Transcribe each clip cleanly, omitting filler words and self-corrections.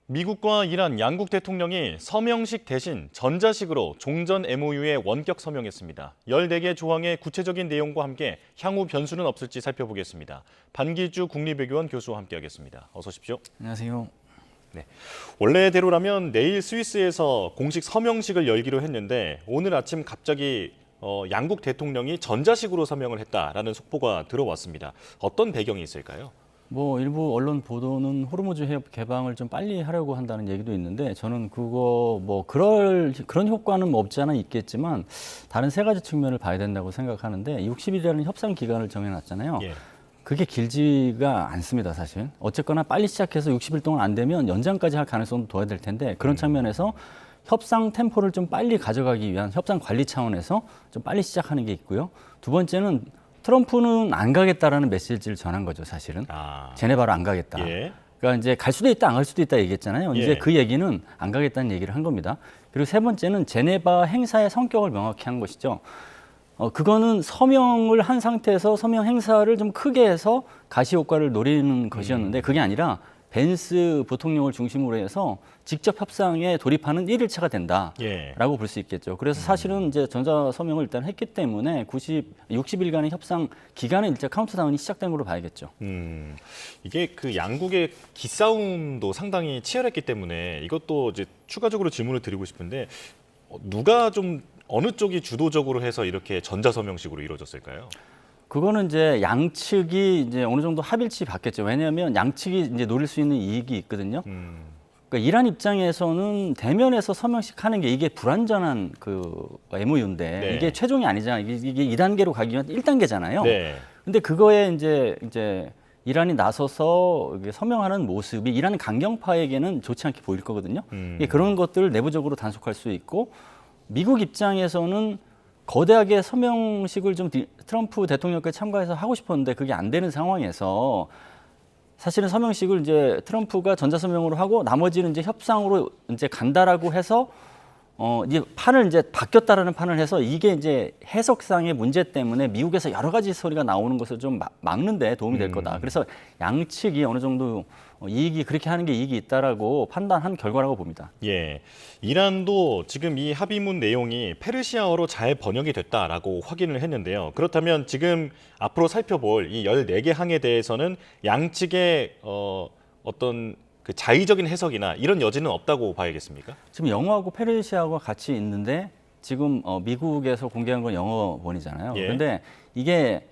미국과 이란 양국 대통령이 서명식 대신 전자식으로 종전 MOU에 원격 서명했습니다. 14개 조항의 구체적인 내용과 함께 향후 변수는 없을지 살펴보겠습니다. 반기주 국립외교원 교수와 함께하겠습니다. 어서 오십시오. 안녕하세요. 네, 원래대로라면 내일 스위스에서 공식 서명식을 열기로 했는데 오늘 아침 갑자기 양국 대통령이 전자식으로 서명을 했다라는 속보가 들어왔습니다. 어떤 배경이 있을까요? 일부 언론 보도는 호르무즈 해협 개방을 좀 빨리 하려고 한다는 얘기도 있는데 저는 그런 효과는 없지 않아 있겠지만 다른 세 가지 측면을 봐야 된다고 생각하는데 60일이라는 협상 기간을 정해놨잖아요. 예. 그게 길지가 않습니다, 사실. 어쨌거나 빨리 시작해서 60일 동안 안 되면 연장까지 할 가능성도 둬야 될 텐데 그런 측면에서 협상 템포를 좀 빨리 가져가기 위한 협상 관리 차원에서 좀 빨리 시작하는 게 있고요. 두 번째는 트럼프는 안 가겠다라는 메시지를 전한 거죠, 사실은. 제네바로 안 가겠다. 예. 그러니까 이제 갈 수도 있다, 안 갈 수도 있다 얘기했잖아요. 이제 예. 그 얘기는 안 가겠다는 얘기를 한 겁니다. 그리고 세 번째는 제네바 행사의 성격을 명확히 한 것이죠. 그거는 서명을 한 상태에서 서명 행사를 좀 크게 해서 가시 효과를 노리는 것이었는데 그게 아니라 벤스 부통령을 중심으로 해서 직접 협상에 돌입하는 1일차가 된다라고 볼 수 있겠죠. 그래서 사실은 이제 전자 서명을 일단 했기 때문에 60일간의 협상 기간에 일단 카운트다운이 시작된 걸로 봐야겠죠. 이게 그 양국의 기싸움도 상당히 치열했기 때문에 이것도 이제 추가적으로 질문을 드리고 싶은데 누가 좀 어느 쪽이 주도적으로 해서 이렇게 전자 서명식으로 이루어졌을까요? 그거는 이제 양측이 이제 어느 정도 합일치 받겠죠. 왜냐하면 양측이 이제 노릴 수 있는 이익이 있거든요. 그러니까 이란 입장에서는 대면에서 서명식 하는 게 이게 불완전한 그 MOU인데 네. 이게 이게 최종이 아니잖아요. 이게 2단계로 가기 위한 1단계잖아요. 네. 근데 그거에 이제 이란이 나서서 서명하는 모습이 이란 강경파에게는 좋지 않게 보일 거거든요. 그런 것들을 내부적으로 단속할 수 있고 미국 입장에서는 거대하게 서명식을 좀 트럼프 대통령까지 참가해서 하고 싶었는데 그게 안 되는 상황에서 사실은 서명식을 이제 트럼프가 전자서명으로 하고 나머지는 이제 협상으로 이제 간다라고 해서 이제 판을 이제 바뀌었다라는 판을 해서 이게 이제 해석상의 문제 때문에 미국에서 여러 가지 소리가 나오는 것을 좀 막는데 도움이 될 거다. 그래서 양측이 어느 정도 이익이 그렇게 하는 게 이익이 있다라고 판단한 결과라고 봅니다. 예, 이란도 지금 이 합의문 내용이 페르시아어로 잘 번역이 됐다라고 확인을 했는데요. 그렇다면 지금 앞으로 살펴볼 이 14개 항에 대해서는 양측의 어떤 그 자의적인 해석이나 이런 여지는 없다고 봐야겠습니까? 지금 영어하고 페르시아어가 같이 있는데 지금 미국에서 공개한 건 영어본이잖아요. 그런데 이게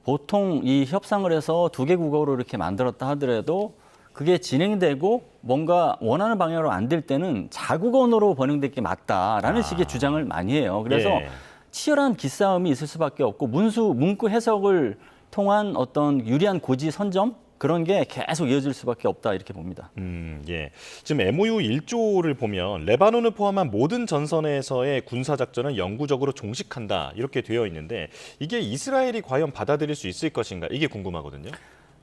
보통 이 협상을 해서 2개 국어로 이렇게 만들었다 하더라도 그게 진행되고 뭔가 원하는 방향으로 안 될 때는 자국 언어로 번역될 게 맞다라는 식의 주장을 많이 해요. 그래서 치열한 기싸움이 있을 수밖에 없고 문구 해석을 통한 어떤 유리한 고지 선점 그런 게 계속 이어질 수밖에 없다 이렇게 봅니다. 예. 지금 MOU 1조를 보면 레바논을 포함한 모든 전선에서의 군사 작전은 영구적으로 종식한다 이렇게 되어 있는데 이게 이스라엘이 과연 받아들일 수 있을 것인가 이게 궁금하거든요.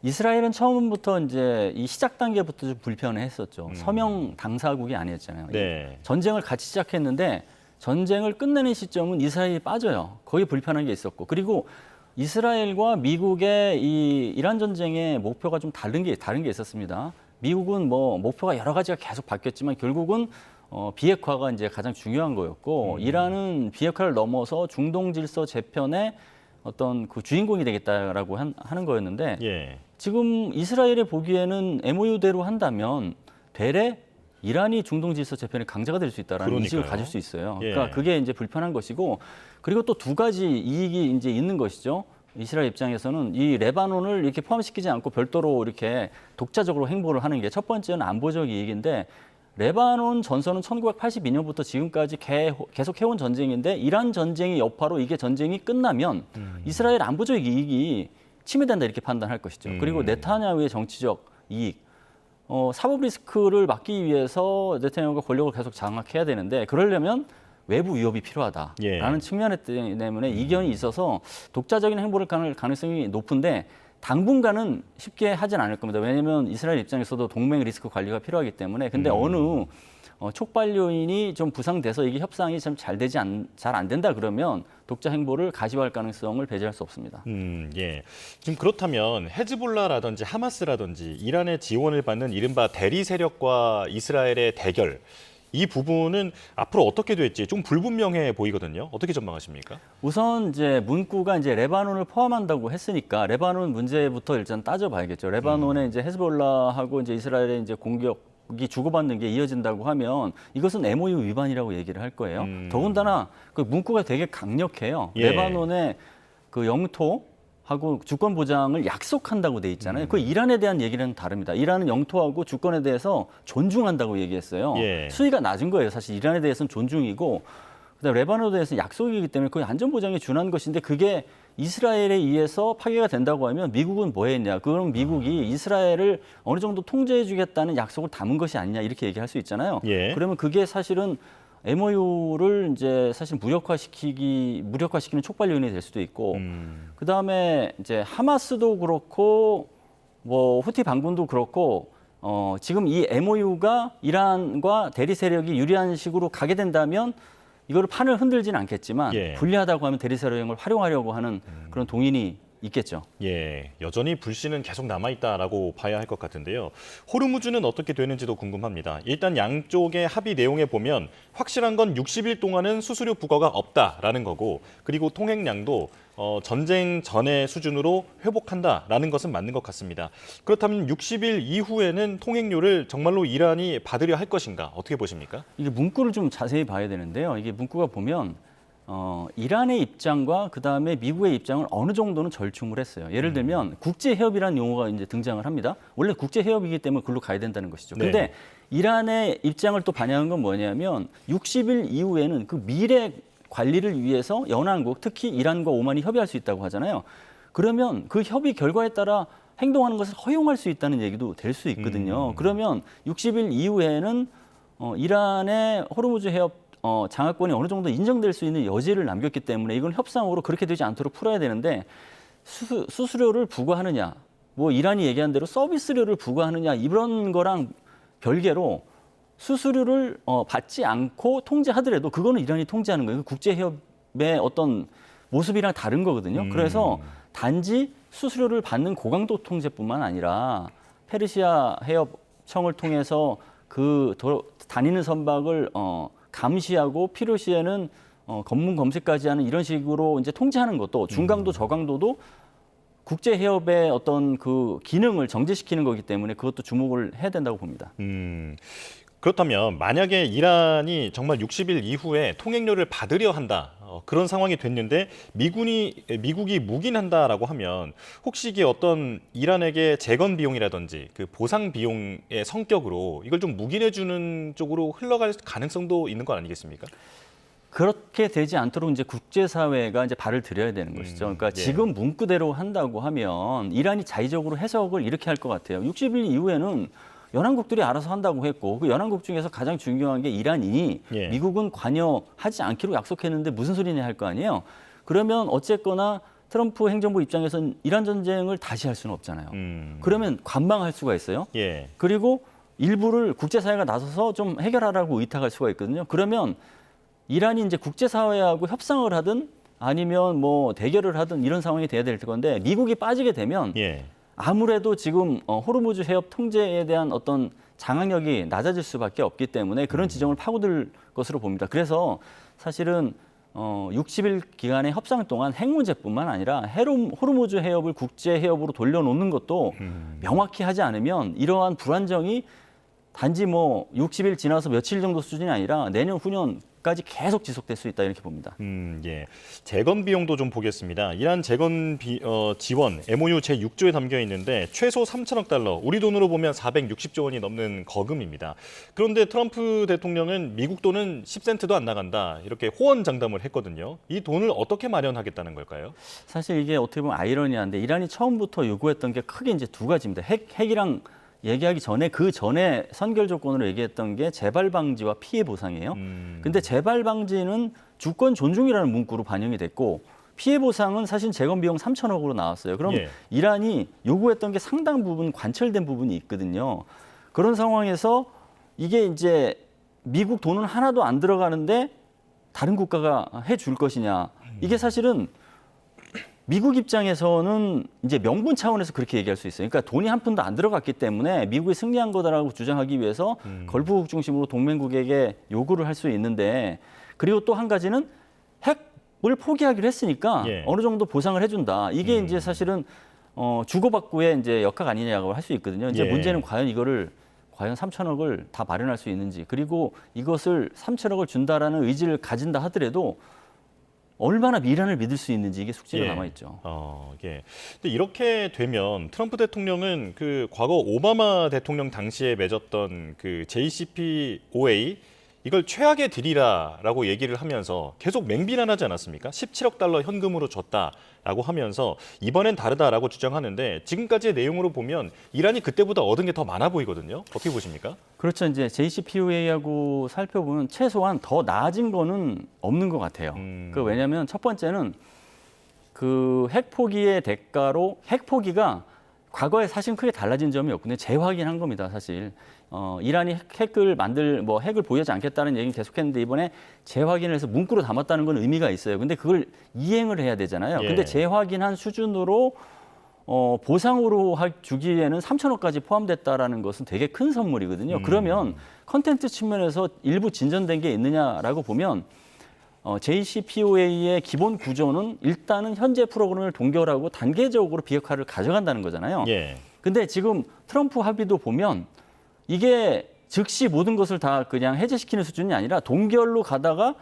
이스라엘은 처음부터 이제 이 시작 단계부터 좀 불편했었죠. 서명 당사국이 아니었잖아요. 네. 전쟁을 같이 시작했는데 전쟁을 끝내는 시점은 이스라엘이 빠져요. 거기 불편한 게 있었고 그리고 이스라엘과 미국의 이 이란 전쟁의 목표가 좀 다른 게 있었습니다. 미국은 목표가 여러 가지가 계속 바뀌었지만 결국은 비핵화가 이제 가장 중요한 거였고 이란은 비핵화를 넘어서 중동 질서 재편의 어떤 그 주인공이 되겠다라고 하는 거였는데 지금 이스라엘이 보기에는 MOU대로 한다면 대래 이란이 중동 질서 재편의 강자가 될 수 있다라는 인식을 가질 수 있어요. 그러니까 그게 이제 불편한 것이고 그리고 또 2가지 이익이 이제 있는 것이죠. 이스라엘 입장에서는 이 레바논을 이렇게 포함시키지 않고 별도로 이렇게 독자적으로 행보를 하는 게 첫 번째는 안보적 이익인데 레바논 전선은 1982년부터 지금까지 계속 해온 전쟁인데 이란 전쟁의 여파로 이게 전쟁이 끝나면 이스라엘 안보적 이익이 침해된다 이렇게 판단할 것이죠. 그리고 네타냐후의 정치적 이익, 사법 리스크를 막기 위해서 네타냐후가 권력을 계속 장악해야 되는데 그러려면 외부 위협이 필요하다라는 측면 때문에 이견이 있어서 독자적인 행보를 갈 가능성이 높은데 당분간은 쉽게 하진 않을 겁니다. 왜냐하면 이스라엘 입장에서도 동맹 리스크 관리가 필요하기 때문에. 근데 어느 촉발 요인이 좀 부상돼서 이게 협상이 좀 잘 안 된다 그러면 독자 행보를 가시화할 가능성을 배제할 수 없습니다. 예. 지금 그렇다면 헤즈볼라라든지 하마스라든지 이란의 지원을 받는 이른바 대리 세력과 이스라엘의 대결, 이 부분은 앞으로 어떻게 될지 좀 불분명해 보이거든요. 어떻게 전망하십니까? 우선 이제 문구가 이제 레바논을 포함한다고 했으니까 레바논 문제부터 일단 따져봐야겠죠. 레바논에 이제 헤즈볼라하고 이제 이스라엘의 이제 공격이 주고받는 게 이어진다고 하면 이것은 MOU 위반이라고 얘기를 할 거예요. 더군다나 그 문구가 되게 강력해요. 예. 레바논의 그 영토하고 주권 보장을 약속한다고 돼 있잖아요. 그 이란에 대한 얘기는 다릅니다. 이란은 영토하고 주권에 대해서 존중한다고 얘기했어요. 예. 수위가 낮은 거예요. 사실 이란에 대해서는 존중이고 그다음에 레바논에 대해서는 약속이기 때문에 거의 안전 보장에 준하는 것인데 그게 이스라엘에 의해서 파괴가 된다고 하면 미국은 뭐 했냐? 그럼 미국이 이스라엘을 어느 정도 통제해 주겠다는 약속을 담은 것이 아니냐 이렇게 얘기할 수 있잖아요. 예. 그러면 그게 사실은 MOU를 이제 사실 무력화시키는 촉발 요인이 될 수도 있고 그다음에 이제 하마스도 그렇고 뭐 후티 반군도 그렇고 지금 이 MOU가 이란과 대리 세력이 유리한 식으로 가게 된다면 이거를 판을 흔들지는 않겠지만 예. 불리하다고 하면 대리 세력을 활용하려고 하는 그런 동인이 있겠죠. 예, 여전히 불씨는 계속 남아있다라고 봐야 할 것 같은데요. 호르무즈는 어떻게 되는지도 궁금합니다. 일단 양쪽의 합의 내용에 보면 확실한 건 60일 동안은 수수료 부과가 없다라는 거고 그리고 통행량도 전쟁 전의 수준으로 회복한다라는 것은 맞는 것 같습니다. 그렇다면 60일 이후에는 통행료를 정말로 이란이 받으려 할 것인가? 어떻게 보십니까? 이게 문구를 좀 자세히 봐야 되는데요. 이게 문구가 보면 이란의 입장과 그다음에 미국의 입장을 어느 정도는 절충을 했어요. 예를 들면 국제해협이라는 용어가 이제 등장을 합니다. 원래 국제해협이기 때문에 그걸로 가야 된다는 것이죠. 근데 네. 이란의 입장을 또 반영한 건 뭐냐면 60일 이후에는 그 미래 관리를 위해서 연안국, 특히 이란과 오만이 협의할 수 있다고 하잖아요. 그러면 그 협의 결과에 따라 행동하는 것을 허용할 수 있다는 얘기도 될 수 있거든요. 그러면 60일 이후에는 이란의 호르무즈 해협 장악권이 어느 정도 인정될 수 있는 여지를 남겼기 때문에 이건 협상으로 그렇게 되지 않도록 풀어야 되는데 수수료를 부과하느냐, 뭐 이란이 얘기한 대로 서비스료를 부과하느냐 이런 거랑 별개로 수수료를 받지 않고 통제하더라도 그거는 이란이 통제하는 거예요. 국제해협의 어떤 모습이랑 다른 거거든요. 그래서 단지 수수료를 받는 고강도 통제뿐만 아니라 페르시아 해협청을 통해서 다니는 선박을 감시하고 필요시에는 검문 검색까지 하는 이런 식으로 이제 통제하는 것도 중강도 저강도도 국제 해협의 어떤 그 기능을 정지시키는 거기 때문에 그것도 주목을 해야 된다고 봅니다. 그렇다면 만약에 이란이 정말 60일 이후에 통행료를 받으려 한다. 그런 상황이 됐는데 미국이 묵인한다라고 하면 혹시 이게 어떤 이란에게 재건 비용이라든지 그 보상 비용의 성격으로 이걸 좀 묵인해 주는 쪽으로 흘러갈 가능성도 있는 건 아니겠습니까? 그렇게 되지 않도록 이제 국제사회가 이제 발을 들여야 되는 것이죠. 그러니까 예. 지금 문구대로 한다고 하면 이란이 자의적으로 해석을 이렇게 할 것 같아요. 60일 이후에는 연안국들이 알아서 한다고 했고 그 연안국 중에서 가장 중요한 게 이란이 예. 미국은 관여하지 않기로 약속했는데 무슨 소리냐 할 거 아니에요. 그러면 어쨌거나 트럼프 행정부 입장에서는 이란 전쟁을 다시 할 수는 없잖아요. 그러면 관망할 수가 있어요. 예. 그리고 일부를 국제사회가 나서서 좀 해결하라고 의탁할 수가 있거든요. 그러면 이란이 이제 국제사회하고 협상을 하든 아니면 뭐 대결을 하든 이런 상황이 돼야 될 건데 미국이 빠지게 되면 예. 아무래도 지금 호르무즈 해협 통제에 대한 어떤 장악력이 낮아질 수밖에 없기 때문에 그런 지점을 파고들 것으로 봅니다. 그래서 사실은 60일 기간의 협상 동안 핵 문제뿐만 아니라 호르무즈 해협을 국제 해협으로 돌려놓는 것도 명확히 하지 않으면 이러한 불안정이 단지 뭐 60일 지나서 며칠 정도 수준이 아니라 내년 후년까지 계속 지속될 수 있다 이렇게 봅니다. 예. 재건 비용도 좀 보겠습니다. 이란 재건 지원 MOU 제6조에 담겨 있는데 최소 3천억 달러, 우리 돈으로 보면 460조 원이 넘는 거금입니다. 그런데 트럼프 대통령은 미국 돈은 10센트도 안 나간다 이렇게 호언장담을 했거든요. 이 돈을 어떻게 마련하겠다는 걸까요? 사실 이게 어떻게 보면 아이러니한데 이란이 처음부터 요구했던 게 크게 이제 두 가지입니다. 핵이랑 얘기하기 전에 그 전에 선결 조건으로 얘기했던 게 재발 방지와 피해 보상이에요. 근데 재발 방지는 주권 존중이라는 문구로 반영이 됐고 피해 보상은 사실 재건 비용 3천억으로 나왔어요. 그럼 예. 이란이 요구했던 게 상당 부분 관철된 부분이 있거든요. 그런 상황에서 이게 이제 미국 돈은 하나도 안 들어가는데 다른 국가가 해줄 것이냐. 이게 사실은 미국 입장에서는 이제 명분 차원에서 그렇게 얘기할 수 있어요. 그러니까 돈이 한 푼도 안 들어갔기 때문에 미국이 승리한 거다라고 주장하기 위해서 걸프국 중심으로 동맹국에게 요구를 할 수 있는데, 그리고 또 한 가지는 핵을 포기하기로 했으니까 예. 어느 정도 보상을 해준다. 이게 이제 사실은 주고받고의 이제 역학 아니냐고 할 수 있거든요. 이제 예. 문제는 과연 3천억을 다 마련할 수 있는지, 그리고 이것을 3천억을 준다라는 의지를 가진다 하더라도 얼마나 이란을 믿을 수 있는지 이게 숙제가 예. 남아 있죠. 예. 근데 이렇게 되면 트럼프 대통령은 그 과거 오바마 대통령 당시에 맺었던 그 JCPOA 이걸 최악의 딜이라라고 얘기를 하면서 계속 맹비난하지 않았습니까? 17억 달러 현금으로 줬다라고 하면서 이번엔 다르다라고 주장하는데 지금까지의 내용으로 보면 이란이 그때보다 얻은 게 더 많아 보이거든요. 어떻게 보십니까? 그렇죠. 이제 JCPOA하고 살펴보면 최소한 더 나아진 거는 없는 것 같아요. 왜냐하면 첫 번째는 그 핵 포기의 대가로 핵 포기가 과거에 사실 크게 달라진 점이 없거든요. 재확인한 겁니다, 사실. 이란이 핵을 보유하지 않겠다는 얘기는 계속했는데 이번에 재확인을 해서 문구로 담았다는 건 의미가 있어요. 근데 그걸 이행을 해야 되잖아요. 예. 근데 재확인한 수준으로 보상으로 주기에는 3천억까지 포함됐다라는 것은 되게 큰 선물이거든요. 그러면 컨텐츠 측면에서 일부 진전된 게 있느냐라고 보면 JCPOA의 기본 구조는 일단은 현재 프로그램을 동결하고 단계적으로 비핵화를 가져간다는 거잖아요. 예. 근데 지금 트럼프 합의도 보면 이게 즉시 모든 것을 다 그냥 해제시키는 수준이 아니라 동결로 가다가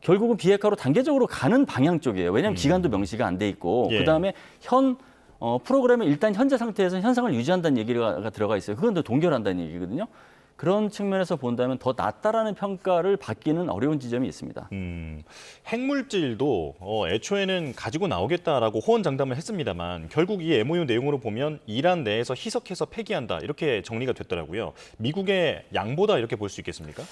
결국은 비핵화로 단계적으로 가는 방향 쪽이에요. 왜냐하면 기간도 명시가 안 돼 있고 예. 그다음에 프로그램을 일단 현재 상태에서 현상을 유지한다는 얘기가 들어가 있어요. 그건 또 동결한다는 얘기거든요. 그런 측면에서 본다면 더 낫다라는 평가를 받기는 어려운 지점이 있습니다. 핵물질도 애초에는 가지고 나오겠다라고 호언장담을 했습니다만 결국 이 MOU 내용으로 보면 이란 내에서 희석해서 폐기한다 이렇게 정리가 됐더라고요. 미국의 양보다 이렇게 볼 수 있겠습니까?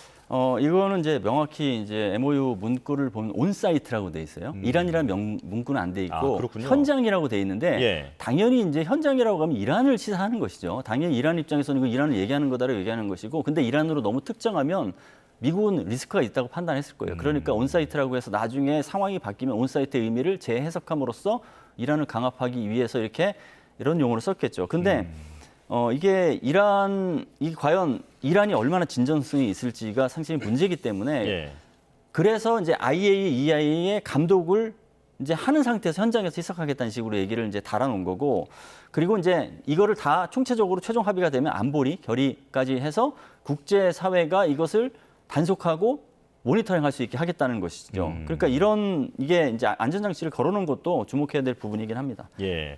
이거는 이제 명확히 이제 MOU 문구를 보면 온사이트라고 돼 있어요. 이란이라는 문구는 안 돼 있고 그렇군요. 현장이라고 돼 있는데 예. 당연히 이제 현장이라고 하면 이란을 시사하는 것이죠. 당연히 이란 입장에서는 이거 이란을 얘기하는 거다라고 얘기하는 것이고, 근데 이란으로 너무 특정하면 미국은 리스크가 있다고 판단했을 거예요. 그러니까 온사이트라고 해서 나중에 상황이 바뀌면 온사이트의 의미를 재해석함으로써 이란을 강압하기 위해서 이런 용어를 썼겠죠. 근데 이게 과연 이란이 얼마나 진전성이 있을지가 상당히 문제이기 때문에 예. 그래서 이제 IAEA, EIA의 감독을 이제 하는 상태에서 현장에서 희석하겠다는 식으로 얘기를 이제 달아놓은 거고, 그리고 이제 이거를 다 총체적으로 최종 합의가 되면 안보리 결의까지 해서 국제 사회가 이것을 단속하고 모니터링할 수 있게 하겠다는 것이죠. 그러니까 이게 이제 안전장치를 걸어놓은 것도 주목해야 될 부분이긴 합니다. 예.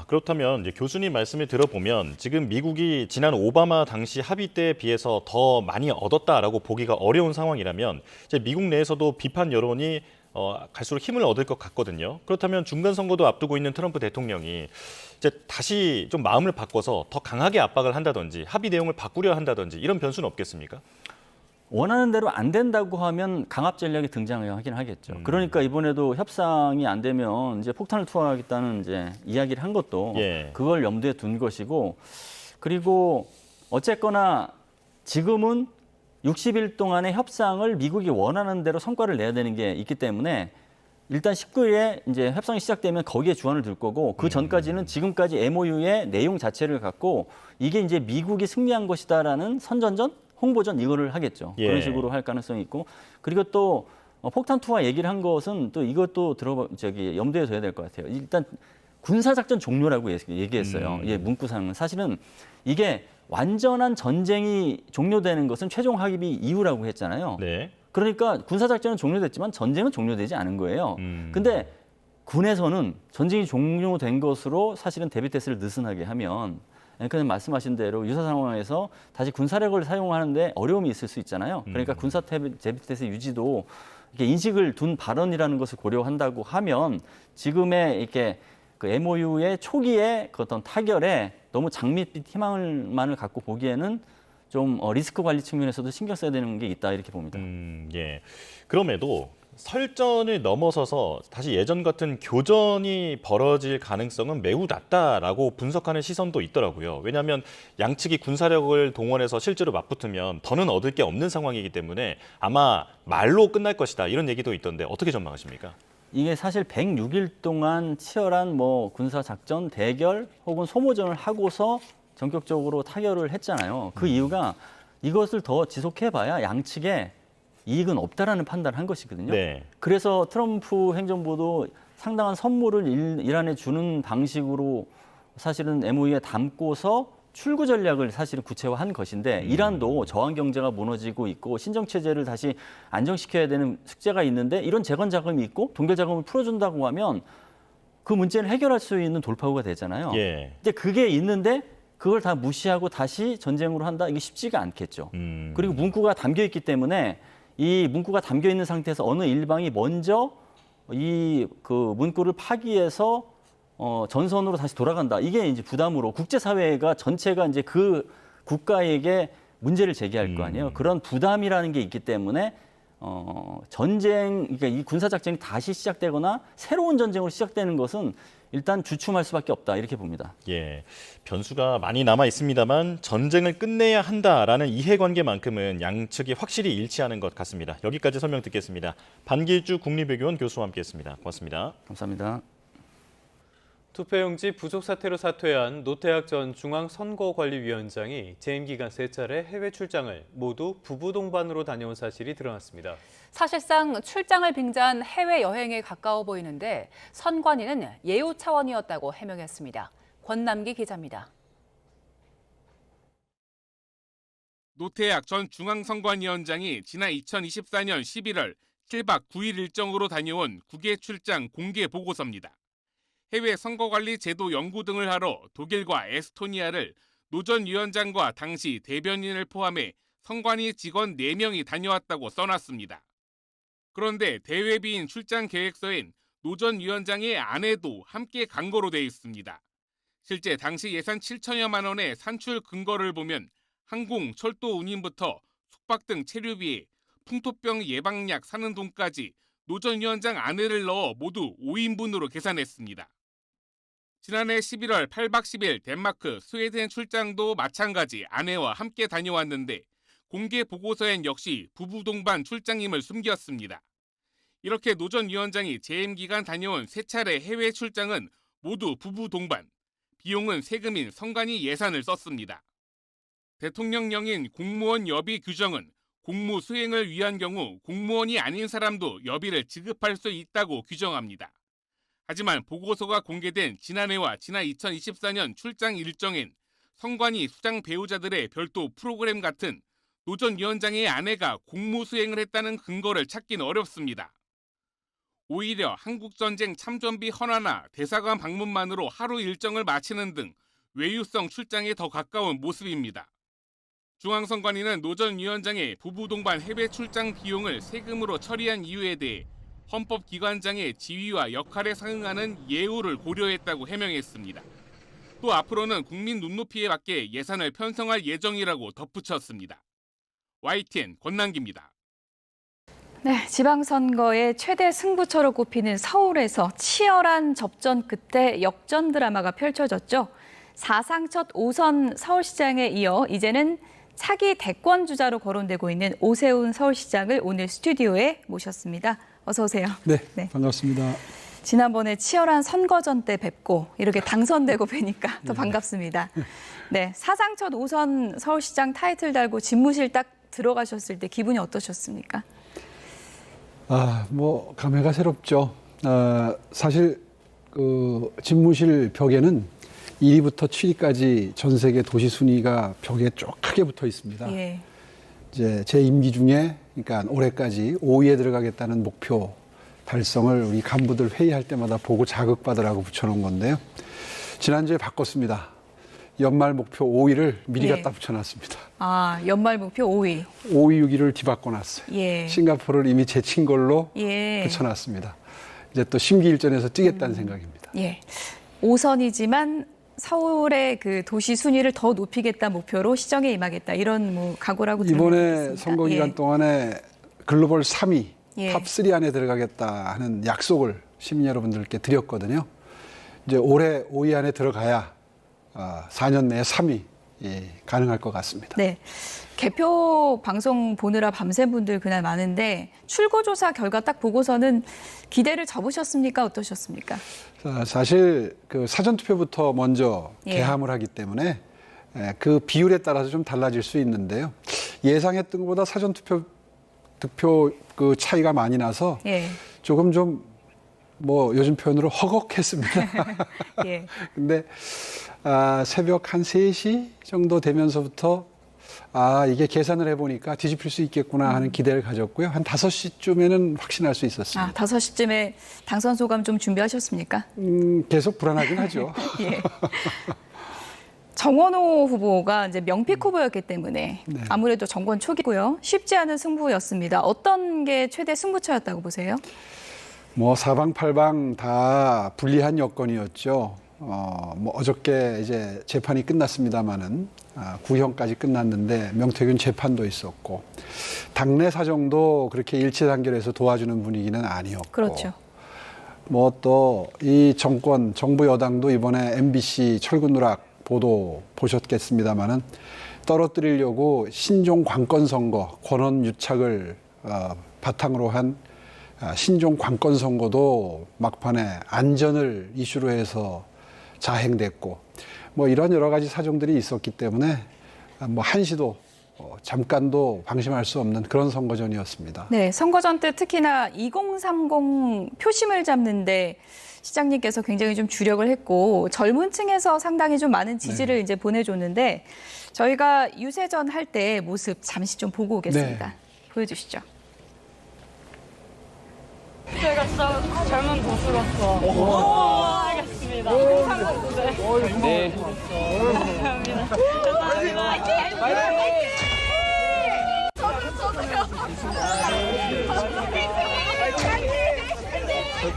그렇다면 이제 교수님 말씀을 들어보면 지금 미국이 지난 오바마 당시 합의 때에 비해서 더 많이 얻었다라고 보기가 어려운 상황이라면 이제 미국 내에서도 비판 여론이 갈수록 힘을 얻을 것 같거든요. 그렇다면 중간 선거도 앞두고 있는 트럼프 대통령이 이제 다시 좀 마음을 바꿔서 더 강하게 압박을 한다든지 합의 내용을 바꾸려 한다든지 이런 변수는 없겠습니까? 원하는 대로 안 된다고 하면 강압 전략이 등장하긴 하겠죠. 그러니까 이번에도 협상이 안 되면 이제 폭탄을 투하하겠다는 이제 이야기를 한 것도 예. 그걸 염두에 둔 것이고, 그리고 어쨌거나 지금은 60일 동안의 협상을 미국이 원하는 대로 성과를 내야 되는 게 있기 때문에 일단 19일에 이제 협상이 시작되면 거기에 주안을 둘 거고, 그 전까지는 지금까지 MOU의 내용 자체를 갖고 이게 이제 미국이 승리한 것이다라는 선전전, 홍보전 이거를 하겠죠. 예. 그런 식으로 할 가능성이 있고, 그리고 또 폭탄 투하 얘기를 한 것은 또 이것도 염두에 둬야 될 것 같아요. 일단 군사작전 종료라고 얘기했어요. 문구상은 사실은 이게 완전한 전쟁이 종료되는 것은 최종 합의 이후라고 했잖아요. 네. 그러니까 군사작전은 종료됐지만 전쟁은 종료되지 않은 거예요. 근데 군에서는 전쟁이 종료된 것으로 사실은 데비테스를 느슨하게 하면, 그러니까 말씀하신 대로 유사 상황에서 다시 군사력을 사용하는데 어려움이 있을 수 있잖아요. 그러니까 군사 데비테스 유지도 이렇게 인식을 둔 발언이라는 것을 고려한다고 하면 지금의 이렇게 그 MOU의 초기에 그 어떤 타결에 너무 장밋빛 희망만을 갖고 보기에는 좀 리스크 관리 측면에서도 신경 써야 되는 게 있다 이렇게 봅니다. 예. 그럼에도 설전을 넘어서서 다시 예전 같은 교전이 벌어질 가능성은 매우 낮다라고 분석하는 시선도 있더라고요. 왜냐하면 양측이 군사력을 동원해서 실제로 맞붙으면 더는 얻을 게 없는 상황이기 때문에 아마 말로 끝날 것이다 이런 얘기도 있던데 어떻게 전망하십니까? 이게 사실 106일 동안 치열한 뭐 군사 작전, 대결 혹은 소모전을 하고서 전격적으로 타결을 했잖아요. 그 이유가 이것을 더 지속해봐야 양측에 이익은 없다라는 판단을 한 것이거든요. 네. 그래서 트럼프 행정부도 상당한 선물을 이란에 주는 방식으로 사실은 MOU에 담고서 출구 전략을 사실은 구체화한 것인데 이란도 저항 경제가 무너지고 있고 신정 체제를 다시 안정시켜야 되는 숙제가 있는데 이런 재건 자금이 있고 동결 자금을 풀어준다고 하면 그 문제를 해결할 수 있는 돌파구가 되잖아요. 예. 근데 그게 있는데 그걸 다 무시하고 다시 전쟁으로 한다? 이게 쉽지가 않겠죠. 그리고 문구가 담겨 있기 때문에 이 문구가 담겨 있는 상태에서 어느 일방이 먼저 이 그 문구를 파기해서 전선으로 다시 돌아간다. 이게 이제 부담으로 국제사회가 전체가 이제 그 국가에게 문제를 제기할 거 아니에요. 그런 부담이라는 게 있기 때문에 전쟁, 그러니까 이 군사작전이 다시 시작되거나 새로운 전쟁으로 시작되는 것은 일단 주춤할 수밖에 없다 이렇게 봅니다. 예, 변수가 많이 남아 있습니다만 전쟁을 끝내야 한다라는 이해관계만큼은 양측이 확실히 일치하는 것 같습니다. 여기까지 설명 듣겠습니다. 반길주 국립외교원 교수와 함께했습니다. 고맙습니다. 감사합니다. 투표용지 부족 사태로 사퇴한 노태학 전 중앙선거관리위원장이 재임 기간 3차례 해외 출장을 모두 부부 동반으로 다녀온 사실이 드러났습니다. 사실상 출장을 빙자한 해외여행에 가까워 보이는데 선관위는 예우 차원이었다고 해명했습니다. 권남기 기자입니다. 노태학 전 중앙선관위원장이 지난 2024년 11월 7박 9일 일정으로 다녀온 국외 출장 공개 보고서입니다. 해외 선거관리 제도 연구 등을 하러 독일과 에스토니아를 노 전 위원장과 당시 대변인을 포함해 선관위 직원 4명이 다녀왔다고 써놨습니다. 그런데 대외비인 출장 계획서엔 노 전 위원장의 아내도 함께 간 거로 돼 있습니다. 실제 당시 예산 7천여만 원의 산출 근거를 보면 항공, 철도 운임부터 숙박 등 체류비에 풍토병 예방약 사는 돈까지 노 전 위원장 아내를 넣어 모두 5인분으로 계산했습니다. 지난해 11월 8박 10일 덴마크, 스웨덴 출장도 마찬가지 아내와 함께 다녀왔는데 공개 보고서엔 역시 부부 동반 출장임을 숨겼습니다. 이렇게 노 전 위원장이 재임 기간 다녀온 3차례 해외 출장은 모두 부부 동반, 비용은 세금인 선관위 예산을 썼습니다. 대통령령인 공무원 여비 규정은 공무 수행을 위한 경우 공무원이 아닌 사람도 여비를 지급할 수 있다고 규정합니다. 하지만 보고서가 공개된 지난해와 지난 2024년 출장 일정엔 선관위 수장 배우자들의 별도 프로그램 같은 노 전 위원장의 아내가 공무 수행을 했다는 근거를 찾긴 어렵습니다. 오히려 한국전쟁 참전비 헌화나 대사관 방문만으로 하루 일정을 마치는 등 외유성 출장에 더 가까운 모습입니다. 중앙선관위는 노 전 위원장의 부부 동반 해외 출장 비용을 세금으로 처리한 이유에 대해 헌법기관장의 지위와 역할에 상응하는 예우를 고려했다고 해명했습니다. 또 앞으로는 국민 눈높이에 맞게 예산을 편성할 예정이라고 덧붙였습니다. YTN 권남기입니다. 네, 지방선거의 최대 승부처로 꼽히는 서울에서 치열한 접전 끝에 역전 드라마가 펼쳐졌죠. 사상 첫 5선 서울시장에 이어 이제는 차기 대권 주자로 거론되고 있는 오세훈 서울시장을 오늘 스튜디오에 모셨습니다. 어서 오세요. 네, 반갑습니다. 지난번에 치열한 선거전 때 뵙고 이렇게 당선되고 뵈니까 더 반갑습니다. 네, 사상 첫 5선 서울시장 타이틀 달고 집무실 딱 들어가셨을 때 기분이 어떠셨습니까? 감회가 새롭죠. 사실 그 집무실 벽에는 1위부터 7위까지 전 세계 도시 순위가 벽에 쭉 크게 붙어 있습니다. 예. 이제 제 임기 중에 그러니까 올해까지 5위에 들어가겠다는 목표 달성을 우리 간부들 회의할 때마다 보고 자극받으라고 붙여놓은 건데요. 지난주에 바꿨습니다. 연말 목표 5위를 미리 갖다 붙여놨습니다. 연말 목표 5위. 5위, 6위를 뒤바꿔놨어요. 예. 싱가포르를 이미 제친 걸로 예. 붙여놨습니다. 이제 또 심기일전에서 뛰겠다는 생각입니다. 예. 5선이지만 서울의 그 도시 순위를 더 높이겠다 목표로 시정에 임하겠다 이런 각오라고 이번에 들었습니다. 선거 기간 동안에 글로벌 3위 예. 탑3 안에 들어가겠다 하는 약속을 시민 여러분들께 드렸거든요. 이제 올해 5위 안에 들어가야 4년 내에 3위 가능할 것 같습니다. 네. 개표 방송 보느라 밤샘 분들 그날 많은데 출구조사 결과 딱 보고서는 기대를 접으셨습니까? 어떠셨습니까? 사실 그 사전투표부터 먼저 예. 개함을 하기 때문에 그 비율에 따라서 좀 달라질 수 있는데요. 예상했던 것보다 사전투표 득표 그 차이가 많이 나서 예. 조금 좀 뭐 요즘 표현으로 허걱했습니다. 예. 근데 새벽 한 3시 정도 되면서부터 이게 계산을 해보니까 뒤집힐 수 있겠구나 하는 기대를 가졌고요. 한 5시쯤에는 확신할 수 있었습니다. 5시쯤에 당선 소감 좀 준비하셨습니까? 계속 불안하긴 하죠. 예. 정원호 후보가 이제 명픽 후보였기 때문에 네. 아무래도 정권 초기고요. 쉽지 않은 승부였습니다. 어떤 게 최대 승부처였다고 보세요? 뭐 사방팔방 다 불리한 여건이었죠. 뭐 어저께 이제 재판이 끝났습니다마는 구형까지 끝났는데 명태균 재판도 있었고 당내 사정도 그렇게 일치단결해서 도와주는 분위기는 아니었고. 그렇죠. 뭐 또 이 정권 정부 여당도 이번에 MBC 철근 누락 보도 보셨겠습니다마는 떨어뜨리려고 신종 관건 선거 권한 유착을 바탕으로 한 신종 관건 선거도 막판에 안전을 이슈로 해서 자행됐고 뭐 이런 여러 가지 사정들이 있었기 때문에 뭐 한시도 잠깐도 방심할 수 없는 그런 선거전이었습니다. 네, 선거전 때 특히나 2030 표심을 잡는데 시장님께서 굉장히 좀 주력을 했고 젊은 층에서 상당히 좀 많은 지지를 이제 보내줬는데 저희가 유세전 할 때 모습 잠시 좀 보고 오겠습니다. 네. 보여주시죠. 제가 진짜 젊은 보수로서 알겠습니다. 네.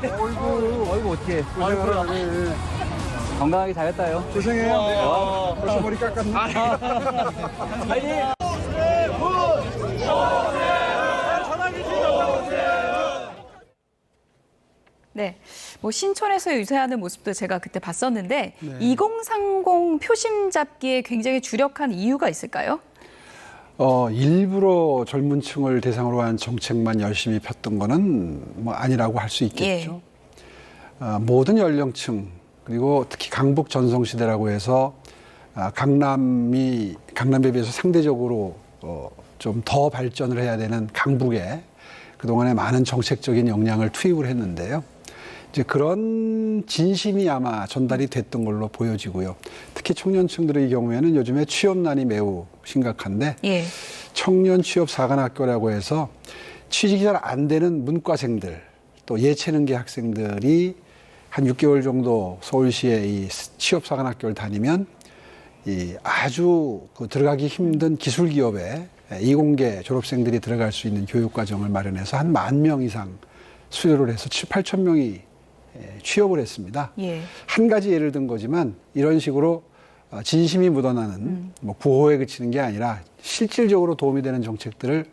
어이구 어떻게 건강하게 잘했다요. 죄송해요. 벌써 머리 깎았네. 네, 뭐 신촌에서 유세하는 모습도 제가 그때 봤었는데 2030 표심 잡기에 굉장히 주력한 이유가 있을까요? 일부러 젊은 층을 대상으로 한 정책만 열심히 폈던 거는 뭐 아니라고 할 수 있겠죠. 모든 연령층 그리고 특히 강북 전성시대라고 해서 강남에 비해서 상대적으로 좀 더 발전을 해야 되는 강북에 그동안에 많은 정책적인 역량을 투입을 했는데요. 이제 그런 진심이 아마 전달이 됐던 걸로 보여지고요. 특히 청년층들의 경우에는 요즘에 취업난이 매우 심각한데 예. 청년 취업 사관학교라고 해서 취직이 잘 안 되는 문과생들 또 예체능계 학생들이 한 6개월 정도 서울시의 이 취업 사관학교를 다니면 이 아주 들어가기 힘든 기술 기업에 이공계 졸업생들이 들어갈 수 있는 교육 과정을 마련해서 한 10,000명 이상 수료를 해서 7,000~8,000 명이 취업을 했습니다. 예. 한 가지 예를 든 거지만 이런 식으로 진심이 묻어나는 뭐 구호에 그치는 게 아니라 실질적으로 도움이 되는 정책들을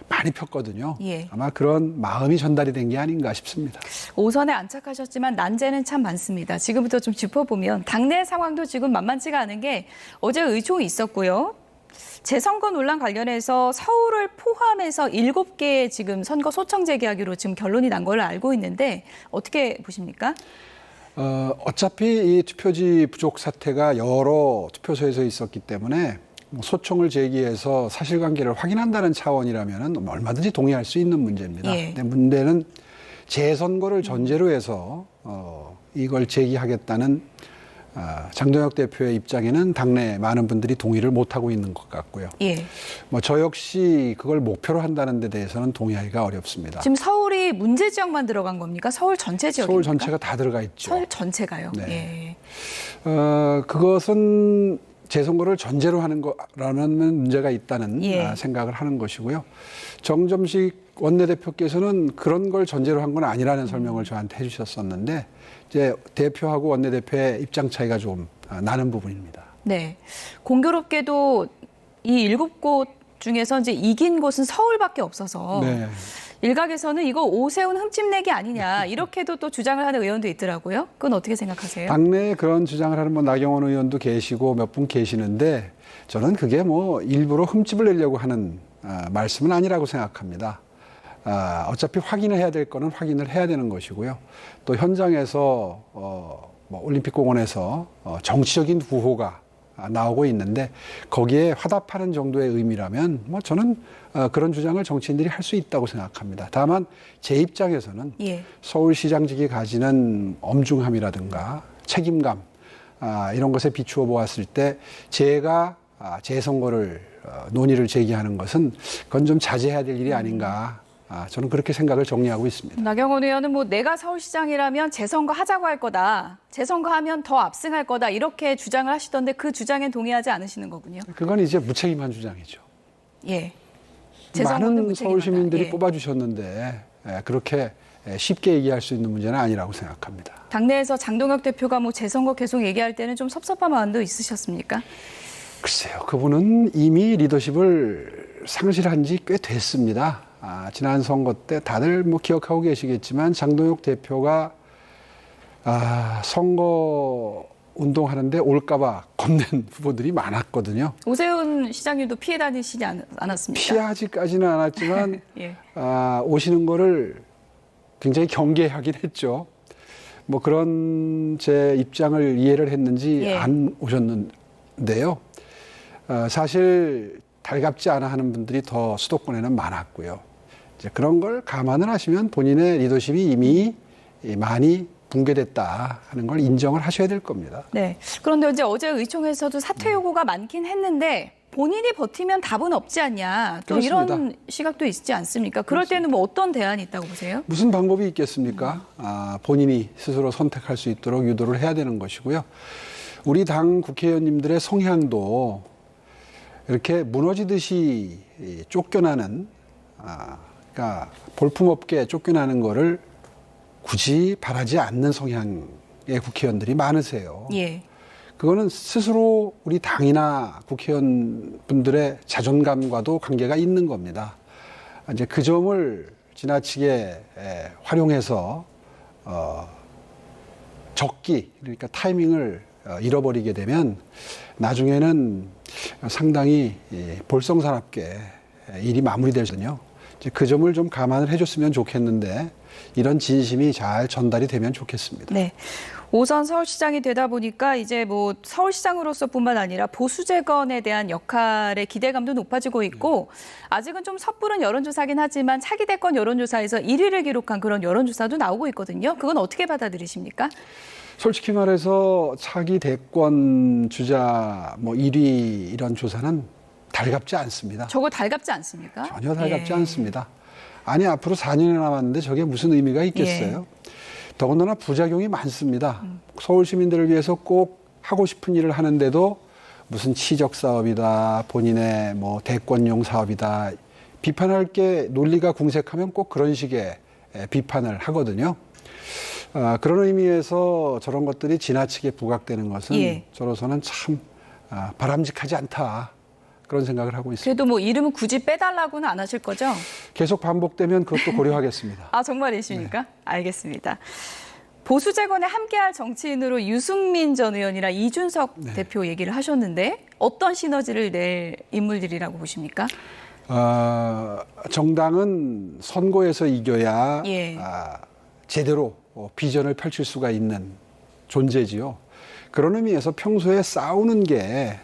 많이 폈거든요. 예. 아마 그런 마음이 전달이 된 게 아닌가 싶습니다. 오선에 안착하셨지만 난제는 참 많습니다. 지금부터 좀 짚어보면 당내 상황도 지금 만만치가 않은 게 어제 의총이 있었고요. 재선거 논란 관련해서 서울을 포함해서 7개의 지금 선거 소청 제기하기로 지금 결론이 난 걸로 알고 있는데 어떻게 보십니까? 어차피 이 투표지 부족 사태가 여러 투표소에서 있었기 때문에 소청을 제기해서 사실관계를 확인한다는 차원이라면 얼마든지 동의할 수 있는 문제입니다. 예. 근데 문제는 재선거를 전제로 해서 이걸 제기하겠다는 장동혁 대표의 입장에는 당내 많은 분들이 동의를 못하고 있는 것 같고요. 예. 뭐 저 역시 그걸 목표로 한다는 데 대해서는 동의하기가 어렵습니다. 지금 서울이 문제 지역만 들어간 겁니까? 서울 전체 지역입니까? 서울 전체가 다 들어가 있죠. 서울 전체가요? 네. 예. 그것은 재선거를 전제로 하는 거라는 문제가 있다는 예. 생각을 하는 것이고요. 정점식 원내대표께서는 그런 걸 전제로 한 건 아니라는 설명을 저한테 해주셨었는데 이제 대표하고 원내대표의 입장 차이가 좀 나는 부분입니다. 네. 공교롭게도 이 7곳 중에서 이제 이긴 곳은 서울밖에 없어서 네. 일각에서는 이거 오세훈 흠집내기 아니냐 이렇게도 또 주장을 하는 의원도 있더라고요. 그건 어떻게 생각하세요? 당내에 그런 주장을 하는 뭐 나경원 의원도 계시고 몇 분 계시는데 저는 그게 뭐 일부러 흠집을 내려고 하는 말씀은 아니라고 생각합니다. 어차피 확인해야 될 거는 확인을 해야 되는 것이고요. 또 현장에서 뭐 올림픽공원에서 정치적인 구호가 나오고 있는데 거기에 화답하는 정도의 의미라면 뭐 저는 그런 주장을 정치인들이 할 수 있다고 생각합니다. 다만 제 입장에서는 예. 서울시장직이 가지는 엄중함이라든가 책임감 이런 것에 비추어 보았을 때 제가 재선거를 논의를 제기하는 것은 그건 좀 자제해야 될 일이 아닌가. 저는 그렇게 생각을 정리하고 있습니다. 나경원 의원은 뭐 내가 서울시장이라면 재선거 하자고 할 거다. 재선거하면 더 압승할 거다. 이렇게 주장을 하시던데 그 주장엔 동의하지 않으시는 거군요. 그건 이제 무책임한 주장이죠. 예. 많은 서울 시민들이 예. 뽑아주셨는데 그렇게 쉽게 얘기할 수 있는 문제는 아니라고 생각합니다. 당내에서 장동혁 대표가 뭐 재선거 계속 얘기할 때는 좀 섭섭한 마음도 있으셨습니까? 글쎄요. 그분은 이미 리더십을 상실한 지 꽤 됐습니다. 지난 선거 때 다들 뭐 기억하고 계시겠지만 장동혁 대표가 선거 운동하는데 올까봐 겁낸 후보들이 많았거든요. 오세훈 시장님도 피해 다니시지 않았습니까? 피하지까지는 않았지만 예. 오시는 거를 굉장히 경계하긴 했죠. 뭐 그런 제 입장을 이해를 했는지 예. 안 오셨는데요. 사실 달갑지 않아 하는 분들이 더 수도권에는 많았고요. 이제 그런 걸 감안을 하시면 본인의 리더십이 이미 많이 붕괴됐다 하는 걸 인정을 하셔야 될 겁니다. 네. 그런데 이제 어제 의총에서도 사퇴 요구가 많긴 했는데 본인이 버티면 답은 없지 않냐. 또 그렇습니다. 이런 시각도 있지 않습니까? 그럴 때는 뭐 어떤 대안이 있다고 보세요? 무슨 방법이 있겠습니까? 본인이 스스로 선택할 수 있도록 유도를 해야 되는 것이고요. 우리 당 국회의원님들의 성향도 이렇게 무너지듯이 쫓겨나는, 그러니까 볼품없게 쫓겨나는 거를 굳이 바라지 않는 성향의 국회의원들이 많으세요. 예. 그거는 스스로 우리 당이나 국회의원 분들의 자존감과도 관계가 있는 겁니다. 이제 그 점을 지나치게 활용해서 적기, 그러니까 타이밍을 잃어버리게 되면 나중에는 상당히 볼썽사납게 일이 마무리되거든요. 이제 그 점을 좀 감안을 해줬으면 좋겠는데 이런 진심이 잘 전달이 되면 좋겠습니다. 네. 5선 서울시장이 되다 보니까 이제 뭐 서울시장으로서뿐만 아니라 보수재건에 대한 역할의 기대감도 높아지고 있고 아직은 좀 섣부른 여론조사긴 하지만 차기 대권 여론조사에서 1위를 기록한 그런 여론조사도 나오고 있거든요. 그건 어떻게 받아들이십니까? 솔직히 말해서 차기 대권 주자 뭐 1위 이런 조사는 달갑지 않습니다. 저거 달갑지 않습니까? 전혀 달갑지 예. 않습니다. 아니 앞으로 4년이 남았는데 저게 무슨 의미가 있겠어요? 더군다나 부작용이 많습니다. 서울 시민들을 위해서 꼭 하고 싶은 일을 하는데도 무슨 치적 사업이다, 본인의 뭐 대권용 사업이다, 비판할 게 논리가 궁색하면 꼭 그런 식의 비판을 하거든요. 그런 의미에서 저런 것들이 지나치게 부각되는 것은 예. 저로서는 참 바람직하지 않다. 그런 생각을 하고 있습니다. 그래도 뭐 이름은 굳이 빼달라고는 안 하실 거죠? 계속 반복되면 그것도 고려하겠습니다. 아, 정말이십니까? 네. 알겠습니다. 보수재건에 함께할 정치인으로 유승민 전 의원이랑 이준석 대표 얘기를 하셨는데 어떤 시너지를 낼 인물들이라고 보십니까? 정당은 선거에서 이겨야 예. 제대로 비전을 펼칠 수가 있는 존재지요. 그런 의미에서 평소에 싸우는 게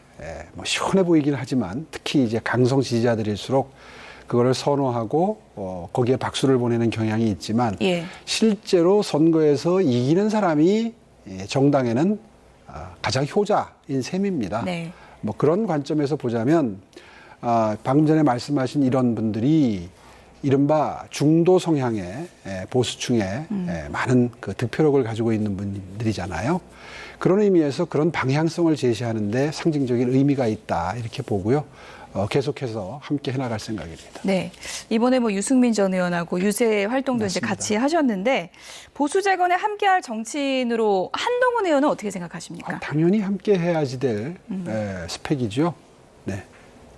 뭐 시원해 보이긴 하지만 특히 이제 강성 지지자들일수록 그거를 선호하고 거기에 박수를 보내는 경향이 있지만 예. 실제로 선거에서 이기는 사람이 정당에는 가장 효자인 셈입니다. 네. 뭐 그런 관점에서 보자면 방금 전에 말씀하신 이런 분들이 이른바 중도 성향의 보수층에 많은 그 득표력을 가지고 있는 분들이잖아요. 그런 의미에서 그런 방향성을 제시하는데 상징적인 의미가 있다 이렇게 보고요. 계속해서 함께 해나갈 생각입니다. 네, 이번에 뭐 유승민 전 의원하고 유세 활동도 맞습니다. 이제 같이 하셨는데 보수 재건에 함께할 정치인으로 한동훈 의원은 어떻게 생각하십니까? 당연히 함께 해야지 될 스펙이죠. 네.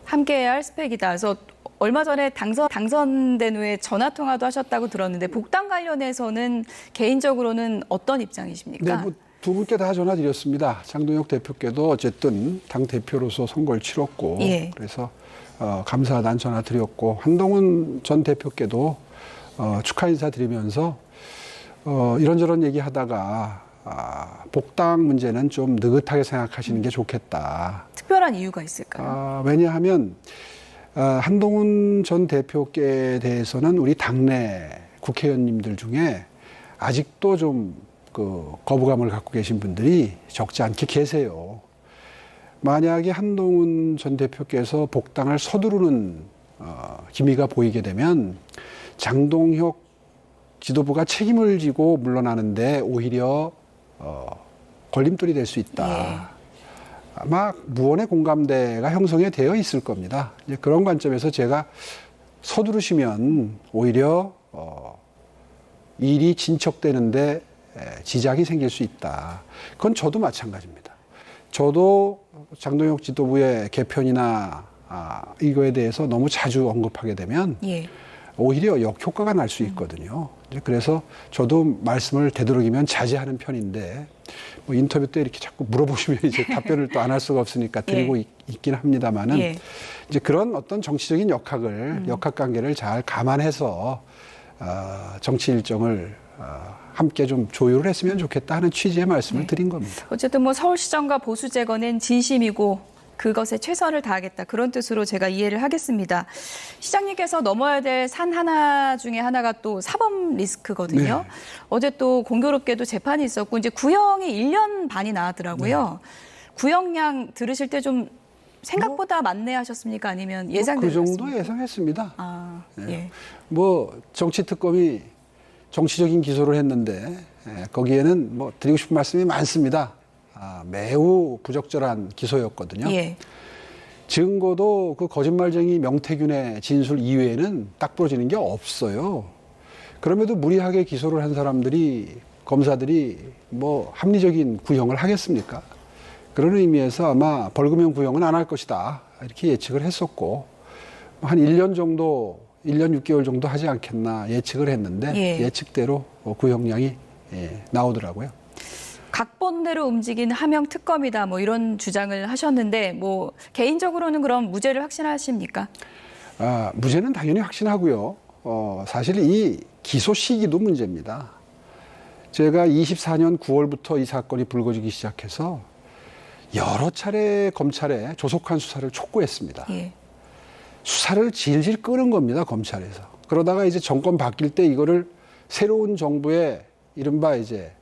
함께해야 할 스펙이다. 그래서 얼마 전에 당선된 후에 전화 통화도 하셨다고 들었는데 복당 관련해서는 개인적으로는 어떤 입장이십니까? 네, 뭐 두 분께 다 전화드렸습니다. 장동혁 대표께도 어쨌든 당 대표로서 선거를 치렀고 예. 그래서 감사하다는 전화 드렸고 한동훈 전 대표께도 축하 인사 드리면서 이런저런 얘기하다가 복당 문제는 좀 느긋하게 생각하시는 게 좋겠다. 특별한 이유가 있을까요? 왜냐하면 한동훈 전 대표께 대해서는 우리 당내 국회의원님들 중에 아직도 좀 거부감을 갖고 계신 분들이 적지 않게 계세요. 만약에 한동훈 전 대표께서 복당을 서두르는 기미가 보이게 되면 장동혁 지도부가 책임을 지고 물러나는데 오히려 걸림돌이 될 수 있다. 예. 아마 무언의 공감대가 형성이 되어 있을 겁니다. 이제 그런 관점에서 제가 서두르시면 오히려 일이 진척되는데 지장이 생길 수 있다. 그건 저도 마찬가지입니다. 저도 장동혁 지도부의 개편이나 이거에 대해서 너무 자주 언급하게 되면 예. 오히려 역효과가 날 수 있거든요. 그래서 저도 말씀을 되도록이면 자제하는 편인데 뭐 인터뷰 때 이렇게 자꾸 물어보시면 이제 답변을 또 안 할 수가 없으니까 드리고 예. 있긴 합니다만은 예. 이제 그런 어떤 정치적인 역학관계를 잘 감안해서 정치 일정을 함께 좀 조율을 했으면 좋겠다 하는 취지의 말씀을 드린 겁니다. 어쨌든 뭐 서울시정과 보수 재건은 진심이고 그것에 최선을 다하겠다 그런 뜻으로 제가 이해를 하겠습니다. 시장님께서 넘어야 될 산 하나 중에 하나가 또 사법 리스크거든요. 네. 어제 또 공교롭게도 재판이 있었고 이제 구형이 1년 반이 나왔더라고요. 구형량 들으실 때 좀 생각보다 많네 하셨습니까? 아니면 예상대로? 그 정도 예상했습니다. 예. 뭐 정치특검이 정치적인 기소를 했는데 거기에는 뭐 드리고 싶은 말씀이 많습니다. 매우 부적절한 기소였거든요. 예. 증거도 그 거짓말쟁이 명태균의 진술 이외에는 딱 부러지는 게 없어요. 그럼에도 무리하게 기소를 한 사람들이 검사들이 뭐 합리적인 구형을 하겠습니까? 그런 의미에서 아마 벌금형 구형은 안 할 것이다. 이렇게 예측을 했었고 한 1년 정도 1년 6개월 정도 하지 않겠나 예측을 했는데 예. 예측대로 구형량이 나오더라고요. 각본대로 움직인 하명 특검이다 뭐 이런 주장을 하셨는데 뭐 개인적으로는 그럼 무죄를 확신하십니까? 무죄는 당연히 확신하고요. 사실 이 기소 시기도 문제입니다. 제가 24년 9월부터 이 사건이 불거지기 시작해서 여러 차례 검찰에 조속한 수사를 촉구했습니다. 예. 수사를 질질 끄는 겁니다, 검찰에서. 그러다가 이제 정권 바뀔 때 이거를 새로운 정부의 이른바 이제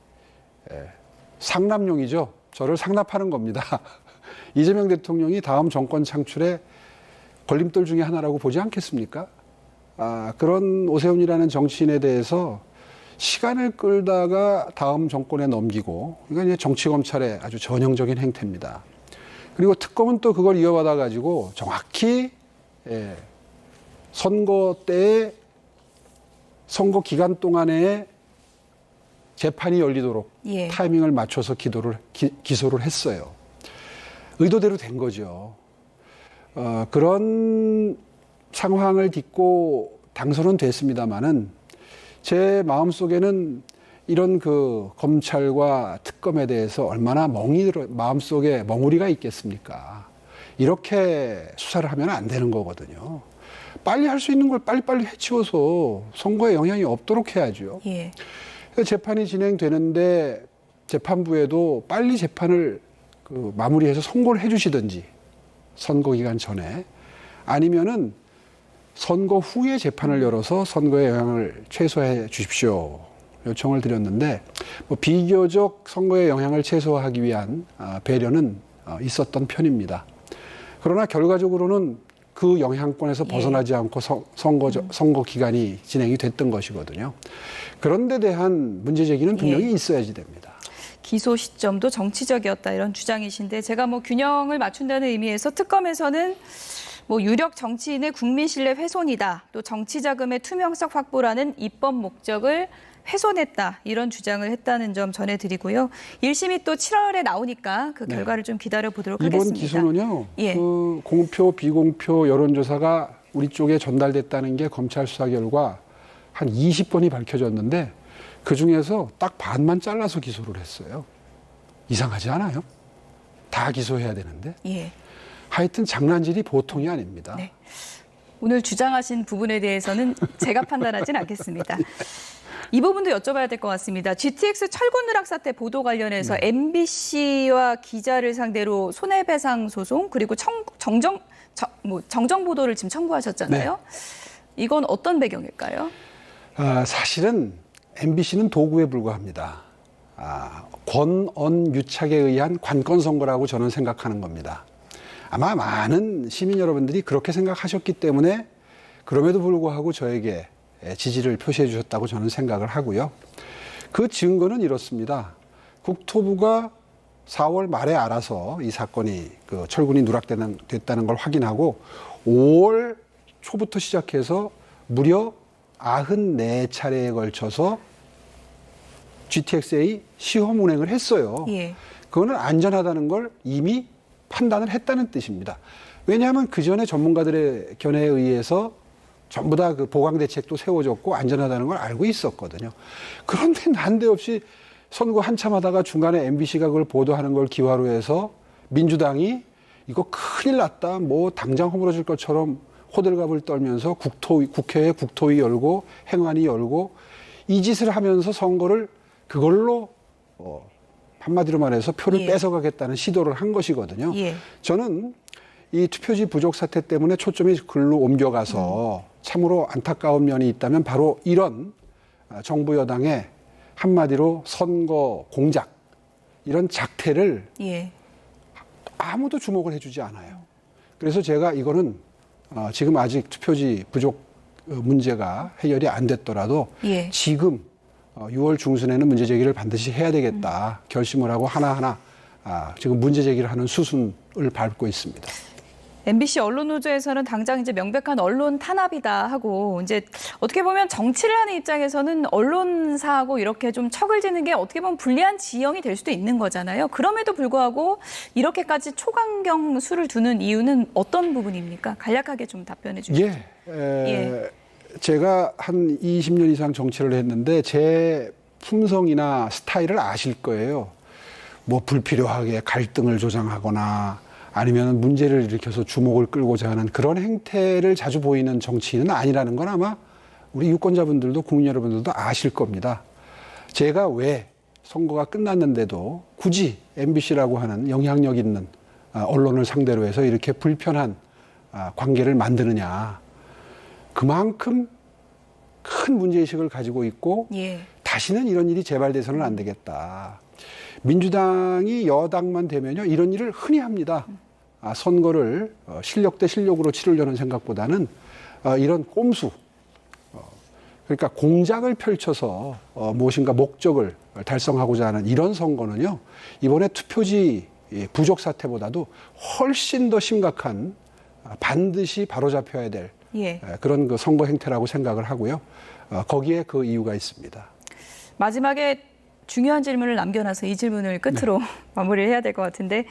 상납용이죠. 저를 상납하는 겁니다. 이재명 대통령이 다음 정권 창출에 걸림돌 중에 하나라고 보지 않겠습니까? 그런 오세훈이라는 정치인에 대해서 시간을 끌다가 다음 정권에 넘기고 이건 이제 정치검찰의 아주 전형적인 행태입니다. 그리고 특검은 또 그걸 이어받아 가지고 정확히 선거 때에 선거 기간 동안에 재판이 열리도록 예. 타이밍을 맞춰서 기소를 했어요. 의도대로 된 거죠. 그런 상황을 딛고 당선은 됐습니다마는 제 마음속에는 이런 그 검찰과 특검에 대해서 얼마나 마음속에 멍우리가 있겠습니까? 이렇게 수사를 하면 안 되는 거거든요. 빨리 할 수 있는 걸 빨리빨리 해치워서 선거에 영향이 없도록 해야죠. 예. 재판이 진행되는데 재판부에도 빨리 재판을 마무리해서 선고를 해주시든지 선거 기간 전에 아니면은 선거 후에 재판을 열어서 선거에 영향을 최소화해 주십시오. 요청을 드렸는데 뭐 비교적 선거에 영향을 최소화하기 위한 배려는 있었던 편입니다. 그러나 결과적으로는 그 영향권에서 벗어나지 않고 선거 기간이 진행이 됐던 것이거든요. 그런 데 대한 문제 제기는 분명히 있어야지 됩니다. 기소 시점도 정치적이었다 이런 주장이신데 제가 뭐 균형을 맞춘다는 의미에서 특검에서는 뭐 유력 정치인의 국민 신뢰 훼손이다. 또 정치 자금의 투명성 확보라는 입법 목적을 훼손했다. 이런 주장을 했다는 점 전해드리고요. 1심이 또 7월에 나오니까 그 결과를 좀 기다려 보도록 하겠습니다. 이번 기소는요. 예. 그 공표, 비공표 여론조사가 우리 쪽에 전달됐다는 게 검찰 수사 결과 한 20건이 밝혀졌는데 그중에서 딱 반만 잘라서 기소를 했어요. 이상하지 않아요? 다 기소해야 되는데. 예. 하여튼 장난질이 보통이 아닙니다. 네. 오늘 주장하신 부분에 대해서는 제가 판단하진 않겠습니다. 이 부분도 여쭤봐야 될 것 같습니다. GTX 철근 누락 사태 보도 관련해서 MBC와 기자를 상대로 손해배상 소송 그리고 정정 보도를 지금 청구하셨잖아요. 이건 어떤 배경일까요? 사실은 MBC는 도구에 불과합니다. 권언유착에 의한 관건 선거라고 저는 생각하는 겁니다. 아마 많은 시민 여러분들이 그렇게 생각하셨기 때문에 그럼에도 불구하고 저에게 지지를 표시해 주셨다고 저는 생각을 하고요. 그 증거는 이렇습니다. 국토부가 4월 말에 알아서 이 사건이 그 철근이 누락됐다는 걸 확인하고 5월 초부터 시작해서 무려 94차례에 걸쳐서 GTX-A 시험 운행을 했어요. 예. 그거는 안전하다는 걸 이미 판단을 했다는 뜻입니다. 왜냐하면 그 전에 전문가들의 견해에 의해서 전부 다 그 보강 대책도 세워졌고 안전하다는 걸 알고 있었거든요. 그런데 난데없이 선거 한참 하다가 중간에 MBC가 그걸 보도하는 걸 기화로 해서 민주당이 이거 큰일 났다, 뭐 당장 허물어질 것처럼 호들갑을 떨면서 국회에 국토위 열고 행안위 열고 이 짓을 하면서 선거를 그걸로 한마디로 말해서 표를 뺏어가겠다는 시도를 한 것이거든요. 저는 이 투표지 부족 사태 때문에 초점이 글로 옮겨가서 참으로 안타까운 면이 있다면 바로 이런 정부 여당의 한마디로 선거 공작, 이런 작태를 아무도 주목을 해주지 않아요. 그래서 제가 이거는 지금 아직 투표지 부족 문제가 해결이 안 됐더라도 지금 6월 중순에는 문제 제기를 반드시 해야 되겠다 결심을 하고 하나하나 지금 문제 제기를 하는 수순을 밟고 있습니다. MBC 언론노조에서는 당장 이제 명백한 언론 탄압이다 하고 이제 어떻게 보면 정치를 하는 입장에서는 언론사하고 이렇게 좀 척을 지는 게 어떻게 보면 불리한 지형이 될 수도 있는 거잖아요. 그럼에도 불구하고 이렇게까지 초강경 수를 두는 이유는 어떤 부분입니까? 간략하게 좀 답변해 주시죠. 제가 한 20년 이상 정치를 했는데 제 품성이나 스타일을 아실 거예요. 뭐 불필요하게 갈등을 조장하거나 아니면 문제를 일으켜서 주목을 끌고자 하는 그런 행태를 자주 보이는 정치인은 아니라는 건 아마 우리 유권자분들도 국민 여러분들도 아실 겁니다. 제가 왜 선거가 끝났는데도 굳이 MBC라고 하는 영향력 있는 언론을 상대로 해서 이렇게 불편한 관계를 만드느냐. 그만큼 큰 문제의식을 가지고 있고 다시는 이런 일이 재발돼서는 안 되겠다. 민주당이 여당만 되면요, 이런 일을 흔히 합니다. 선거를 실력 대 실력으로 치르려는 생각보다는 이런 꼼수, 그러니까 공작을 펼쳐서 무엇인가 목적을 달성하고자 하는 이런 선거는요, 이번에 투표지 부족 사태보다도 훨씬 더 심각한 반드시 바로잡혀야 될 그런 그 선거 행태라고 생각을 하고요. 거기에 그 이유가 있습니다. 마지막에 중요한 질문을 남겨놔서 이 질문을 끝으로 마무리를 해야 될 것 같은데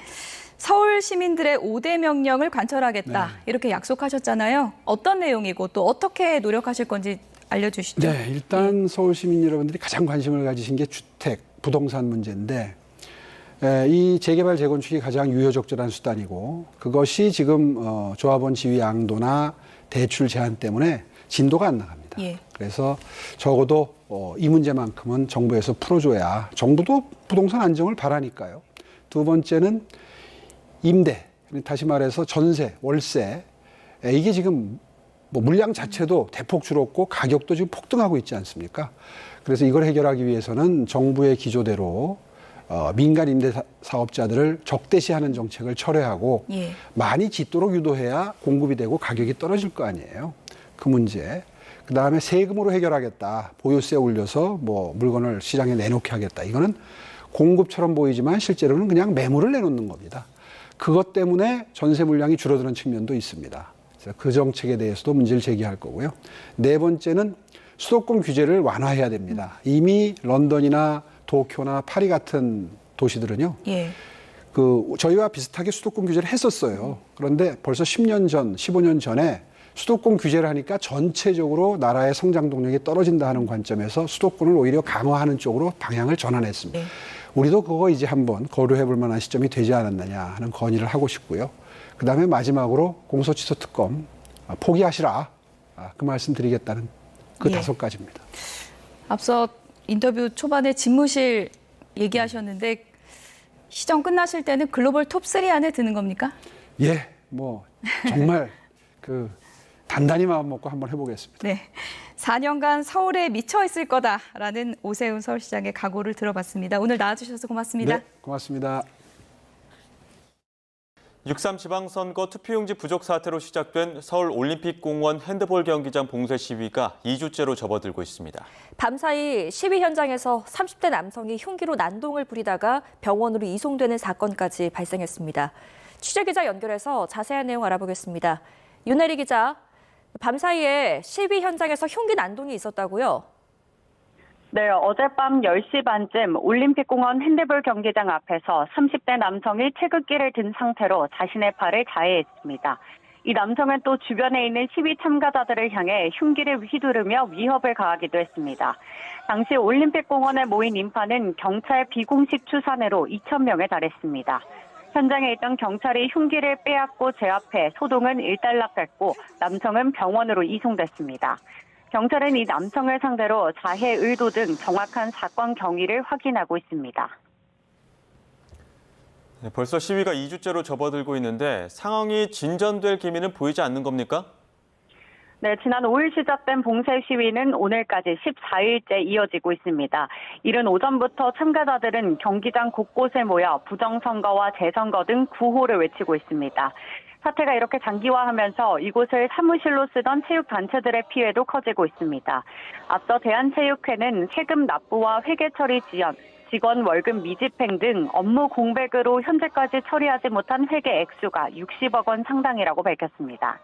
서울 시민들의 5대 명령을 관철하겠다 이렇게 약속하셨잖아요. 어떤 내용이고 또 어떻게 노력하실 건지 알려주시죠. 네, 일단 서울 시민 여러분들이 가장 관심을 가지신 게 주택, 부동산 문제인데 이 재개발 재건축이 가장 유효적절한 수단이고 그것이 지금 조합원 지위 양도나 대출 제한 때문에 진도가 안 나갑니다. 그래서 적어도 이 문제만큼은 정부에서 풀어줘야 정부도 부동산 안정을 바라니까요. 두 번째는 임대, 다시 말해서 전세, 월세, 이게 지금 뭐 물량 자체도 대폭 줄었고 가격도 지금 폭등하고 있지 않습니까? 그래서 이걸 해결하기 위해서는 정부의 기조대로 민간 임대 사업자들을 적대시하는 정책을 철회하고 많이 짓도록 유도해야 공급이 되고 가격이 떨어질 거 아니에요. 그 문제. 그다음에 세금으로 해결하겠다. 보유세 올려서 뭐 물건을 시장에 내놓게 하겠다. 이거는 공급처럼 보이지만 실제로는 그냥 매물을 내놓는 겁니다. 그것 때문에 전세 물량이 줄어드는 측면도 있습니다. 그래서 그 정책에 대해서도 문제를 제기할 거고요. 네 번째는 수도권 규제를 완화해야 됩니다. 이미 런던이나 도쿄나 파리 같은 도시들은요. 그 저희와 비슷하게 수도권 규제를 했었어요. 그런데 벌써 10년 전, 15년 전에 수도권 규제를 하니까 전체적으로 나라의 성장 동력이 떨어진다 하는 관점에서 수도권을 오히려 강화하는 쪽으로 방향을 전환했습니다. 네. 우리도 그거 이제 한번 고려해 볼 만한 시점이 되지 않았느냐 하는 건의를 하고 싶고요. 그다음에 마지막으로 공소취소 특검 포기하시라. 그 말씀 드리겠다는 그 예. 5가지입니다. 앞서 인터뷰 초반에 집무실 얘기하셨는데 시정 끝나실 때는 글로벌 톱3 안에 드는 겁니까? 예, 뭐 정말 그 단단히 마음 먹고 한번 해보겠습니다. 네. 4년간 서울에 미쳐 있을 거다라는 오세훈 서울시장의 각오를 들어봤습니다. 오늘 나와주셔서 고맙습니다. 네, 고맙습니다. 6.3 지방선거 투표용지 부족 사태로 시작된 서울올림픽공원 핸드볼 경기장 봉쇄 시위가 2주째로 접어들고 있습니다. 밤사이 시위 현장에서 30대 남성이 흉기로 난동을 부리다가 병원으로 이송되는 사건까지 발생했습니다. 취재기자 연결해서 자세한 내용 알아보겠습니다. 윤혜리 기자, 밤사이에 시위 현장에서 흉기 난동이 있었다고요? 네, 어젯밤 10시 반쯤 올림픽공원 핸드볼 경기장 앞에서 30대 남성이 태극기를 든 상태로 자신의 팔을 자해했습니다. 이 남성은 또 주변에 있는 시위 참가자들을 향해 흉기를 휘두르며 위협을 가하기도 했습니다. 당시 올림픽공원에 모인 인파는 경찰 비공식 추산으로 2,000명에 달했습니다. 현장에 있던 경찰이 흉기를 빼앗고 제압해 소동은 일단락됐고 남성은 병원으로 이송됐습니다. 경찰은 이 남성을 상대로 자해 의도 등 정확한 사건 경위를 확인하고 있습니다. 네, 벌써 시위가 2주째로 접어들고 있는데 상황이 진전될 기미는 보이지 않는 겁니까? 네, 지난 5일 시작된 봉쇄 시위는 오늘까지 14일째 이어지고 있습니다. 이른 오전부터 참가자들은 경기장 곳곳에 모여 부정선거와 재선거 등 구호를 외치고 있습니다. 사태가 이렇게 장기화하면서 이곳을 사무실로 쓰던 체육단체들의 피해도 커지고 있습니다. 앞서 대한체육회는 세금 납부와 회계 처리 지연, 직원 월급 미집행 등 업무 공백으로 현재까지 처리하지 못한 회계 액수가 60억 원 상당이라고 밝혔습니다.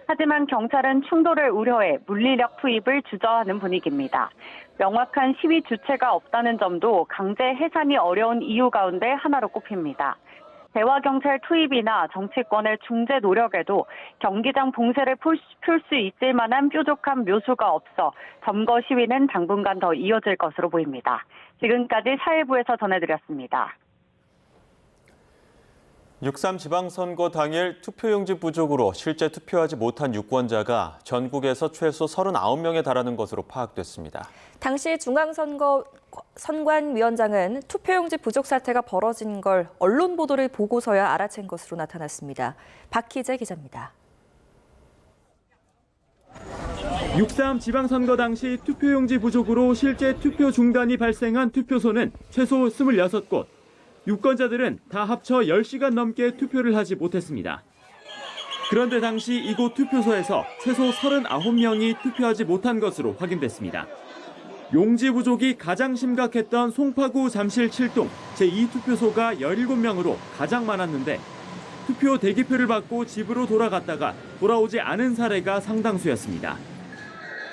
하지만 경찰은 충돌을 우려해 물리력 투입을 주저하는 분위기입니다. 명확한 시위 주체가 없다는 점도 강제 해산이 어려운 이유 가운데 하나로 꼽힙니다. 대화경찰 투입이나 정치권의 중재 노력에도 경기장 봉쇄를 풀 수 있을 만한 뾰족한 묘수가 없어 점거 시위는 당분간 더 이어질 것으로 보입니다. 지금까지 사회부에서 전해드렸습니다. 6.3 지방선거 당일 투표용지 부족으로 실제 투표하지 못한 유권자가 전국에서 최소 39명에 달하는 것으로 파악됐습니다. 당시 중앙선관위원장은 투표용지 부족 사태가 벌어진 걸 언론 보도를 보고서야 알아챈 것으로 나타났습니다. 박희재 기자입니다. 6.3 지방선거 당시 투표용지 부족으로 실제 투표 중단이 발생한 투표소는 최소 26곳. 유권자들은 다 합쳐 10시간 넘게 투표를 하지 못했습니다. 그런데 당시 이곳 투표소에서 최소 39명이 투표하지 못한 것으로 확인됐습니다. 용지 부족이 가장 심각했던 송파구 잠실 7동 제2투표소가 17명으로 가장 많았는데 투표 대기표를 받고 집으로 돌아갔다가 돌아오지 않은 사례가 상당수였습니다.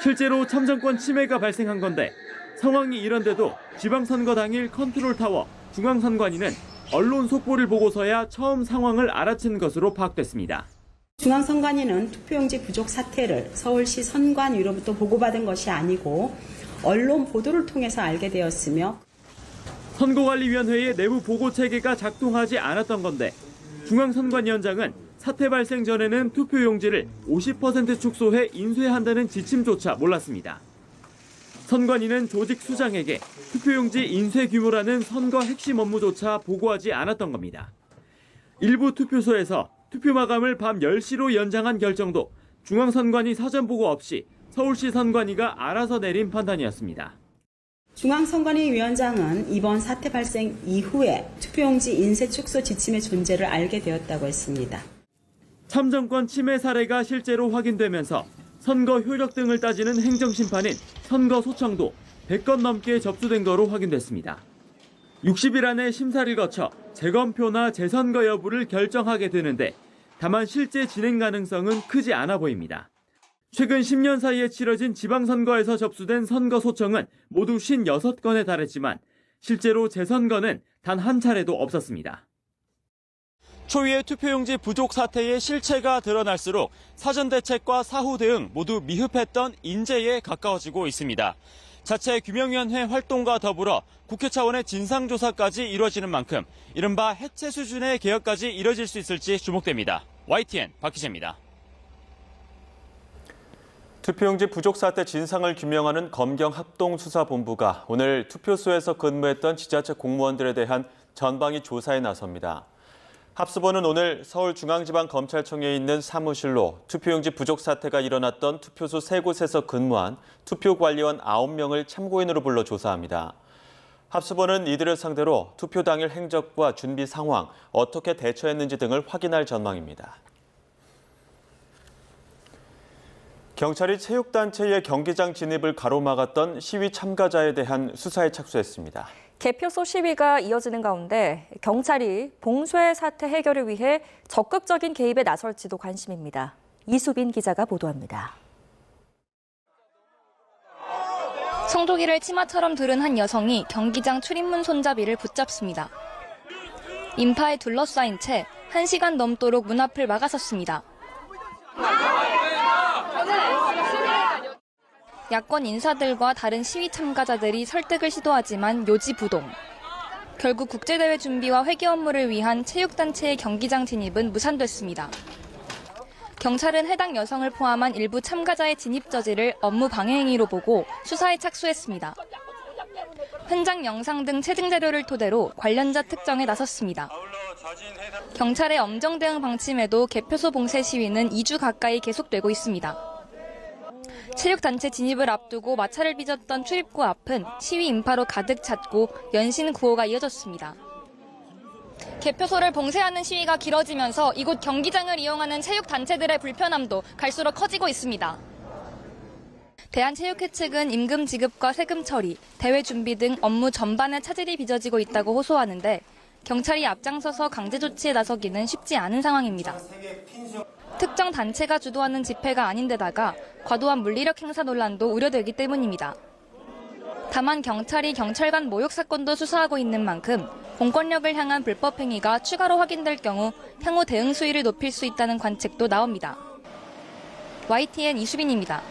실제로 참정권 침해가 발생한 건데 상황이 이런데도 지방선거 당일 컨트롤타워 중앙선관위는 언론 속보를 보고서야 처음 상황을 알아챈 것으로 파악됐습니다. 중앙선관위는 투표용지 부족 사태를 서울시 선관위로부터 보고받은 것이 아니고 언론 보도를 통해서 알게 되었으며 선거관리위원회의 내부 보고 체계가 작동하지 않았던 건데 중앙선관위원장은 사태 발생 전에는 투표용지를 50% 축소해 인쇄한다는 지침조차 몰랐습니다. 선관위는 조직 수장에게 투표용지 인쇄 규모라는 선거 핵심 업무조차 보고하지 않았던 겁니다. 일부 투표소에서 투표 마감을 밤 10시로 연장한 결정도 중앙선관위 사전 보고 없이 서울시 선관위가 알아서 내린 판단이었습니다. 중앙선관위 위원장은 이번 사태 발생 이후에 투표용지 인쇄 축소 지침의 존재를 알게 되었다고 했습니다. 참정권 침해 사례가 실제로 확인되면서 선거 효력 등을 따지는 행정심판인 선거소청도 100건 넘게 접수된 거로 확인됐습니다. 60일 안에 심사를 거쳐 재검표나 재선거 여부를 결정하게 되는데 다만 실제 진행 가능성은 크지 않아 보입니다. 최근 10년 사이에 치러진 지방선거에서 접수된 선거소청은 모두 56건에 달했지만 실제로 재선거는 단 한 차례도 없었습니다. 초유의 투표용지 부족 사태의 실체가 드러날수록 사전 대책과 사후 대응 모두 미흡했던 인재에 가까워지고 있습니다. 자체 규명위원회 활동과 더불어 국회 차원의 진상조사까지 이루어지는 만큼 이른바 해체 수준의 개혁까지 이뤄질 수 있을지 주목됩니다. YTN 박희재입니다. 투표용지 부족 사태 진상을 규명하는 검경합동수사본부가 오늘 투표소에서 근무했던 지자체 공무원들에 대한 전방위 조사에 나섭니다. 합수본은 오늘 서울중앙지방검찰청에 있는 사무실로 투표용지 부족 사태가 일어났던 투표소 3곳에서 근무한 투표관리원 9명을 참고인으로 불러 조사합니다. 합수본은 이들을 상대로 투표 당일 행적과 준비 상황, 어떻게 대처했는지 등을 확인할 전망입니다. 경찰이 체육단체의 경기장 진입을 가로막았던 시위 참가자에 대한 수사에 착수했습니다. 개표소 시위가 이어지는 가운데 경찰이 봉쇄 사태 해결을 위해 적극적인 개입에 나설지도 관심입니다. 이수빈 기자가 보도합니다. 성조기를 치마처럼 두른 한 여성이 경기장 출입문 손잡이를 붙잡습니다. 인파에 둘러싸인 채 1시간 넘도록 문 앞을 막아섰습니다. 야권 인사들과 다른 시위 참가자들이 설득을 시도하지만 요지부동. 결국 국제대회 준비와 회계 업무를 위한 체육단체의 경기장 진입은 무산됐습니다. 경찰은 해당 여성을 포함한 일부 참가자의 진입 저지를 업무 방해 행위로 보고 수사에 착수했습니다. 현장 영상 등 체증 자료를 토대로 관련자 특정에 나섰습니다. 경찰의 엄정 대응 방침에도 개표소 봉쇄 시위는 2주 가까이 계속되고 있습니다. 체육단체 진입을 앞두고 마찰을 빚었던 출입구 앞은 시위 인파로 가득 찼고 연신 구호가 이어졌습니다. 개표소를 봉쇄하는 시위가 길어지면서 이곳 경기장을 이용하는 체육단체들의 불편함도 갈수록 커지고 있습니다. 대한체육회 측은 임금 지급과 세금 처리, 대회 준비 등 업무 전반에 차질이 빚어지고 있다고 호소하는데 경찰이 앞장서서 강제 조치에 나서기는 쉽지 않은 상황입니다. 특정 단체가 주도하는 집회가 아닌데다가 과도한 물리력 행사 논란도 우려되기 때문입니다. 다만 경찰이 경찰관 모욕 사건도 수사하고 있는 만큼 공권력을 향한 불법 행위가 추가로 확인될 경우 향후 대응 수위를 높일 수 있다는 관측도 나옵니다. YTN 이수빈입니다.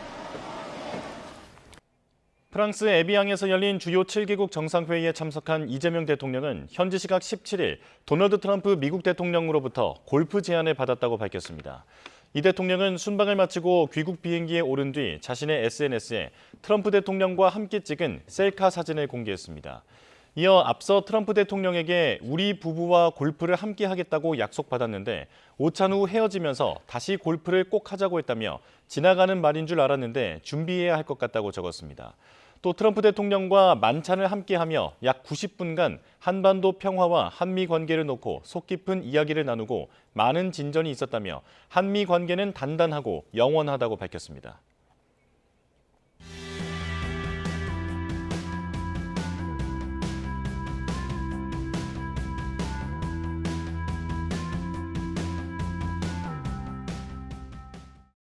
프랑스 에비앙에서 열린 주요 7개국 정상회의에 참석한 이재명 대통령은 현지 시각 17일 도널드 트럼프 미국 대통령으로부터 골프 제안을 받았다고 밝혔습니다. 이 대통령은 순방을 마치고 귀국 비행기에 오른 뒤 자신의 SNS에 트럼프 대통령과 함께 찍은 셀카 사진을 공개했습니다. 이어 앞서 트럼프 대통령에게 우리 부부와 골프를 함께 하겠다고 약속받았는데 오찬 후 헤어지면서 다시 골프를 꼭 하자고 했다며 지나가는 말인 줄 알았는데 준비해야 할 것 같다고 적었습니다. 또 트럼프 대통령과 만찬을 함께하며 약 90분간 한반도 평화와 한미 관계를 놓고 속 깊은 이야기를 나누고 많은 진전이 있었다며 한미 관계는 단단하고 영원하다고 밝혔습니다.